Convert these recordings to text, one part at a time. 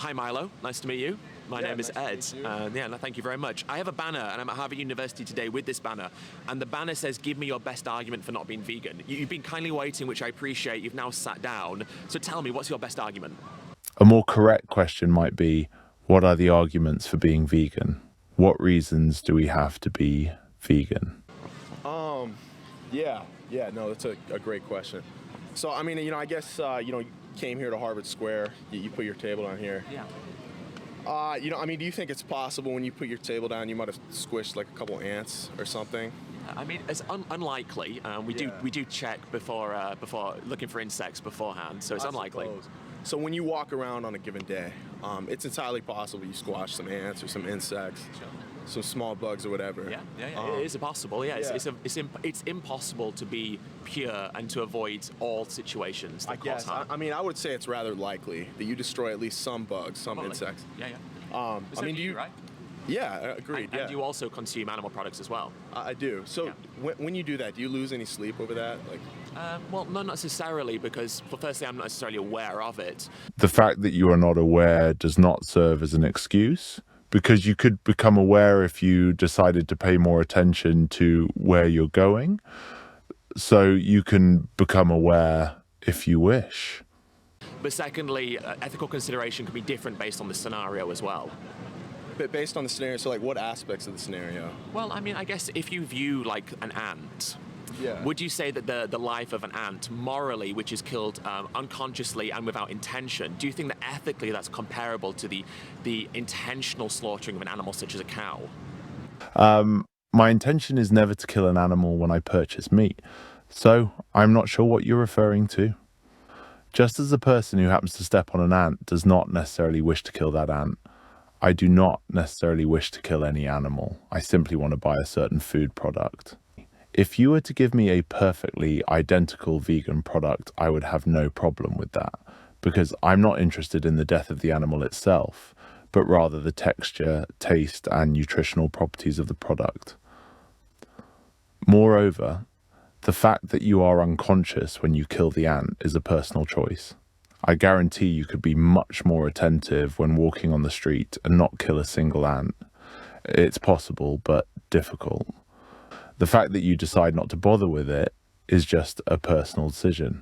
Hi, Milo. Nice to meet you. My name is Ed. Thank you very much. I have a banner, and I'm at Harvard University today with this banner, and the banner says, "Give me your best argument for not being vegan." You've been kindly waiting, which I appreciate. You've now sat down. So tell me, what's your best argument? A more correct question might be, what are the arguments for being vegan? What reasons do we have to be vegan? No, that's a great question. So, I mean, I guess, you came here to Harvard Square, you put your table down here. Yeah. Do you think it's possible when you put your table down, you might have squished like a couple ants or something? I mean, it's unlikely. We do check before looking for insects beforehand, so it's unlikely. Suppose. So when you walk around on a given day, it's entirely possible you squash some ants or some insects, some small bugs or whatever. It is possible. It's impossible to be pure and to avoid all situations that cause harm. I would say it's rather likely that you destroy at least some bugs, some insects. Do you, right? Yeah, agreed. And you also consume animal products as well. I do. So when you do that, do you lose any sleep over that? Well, not necessarily, because, well, firstly, I'm not necessarily aware of it. The fact that you are not aware does not serve as an excuse, because you could become aware if you decided to pay more attention to where you're going. So you can become aware if you wish. But secondly, ethical consideration can be different based on the scenario as well. But based on the scenario, so what aspects of the scenario? Well, I guess if you view like an ant, would you say that the life of an ant, morally, which is killed unconsciously and without intention, do you think that ethically that's comparable to the intentional slaughtering of an animal such as a cow? My intention is never to kill an animal when I purchase meat, so I'm not sure what you're referring to. Just as the person who happens to step on an ant does not necessarily wish to kill that ant, I do not necessarily wish to kill any animal. I simply want to buy a certain food product. If you were to give me a perfectly identical vegan product, I would have no problem with that, because I'm not interested in the death of the animal itself, but rather the texture, taste, and nutritional properties of the product. Moreover, the fact that you are unconscious when you kill the ant is a personal choice. I guarantee you could be much more attentive when walking on the street and not kill a single ant. It's possible, but difficult. The fact that you decide not to bother with it is just a personal decision.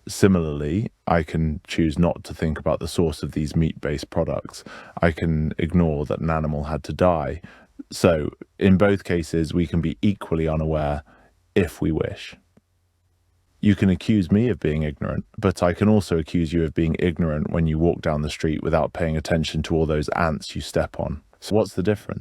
Similarly, I can choose not to think about the source of these meat-based products. I can ignore that an animal had to die. So, in both cases, we can be equally unaware if we wish. You can accuse me of being ignorant, but I can also accuse you of being ignorant when you walk down the street without paying attention to all those ants you step on. So what's the difference?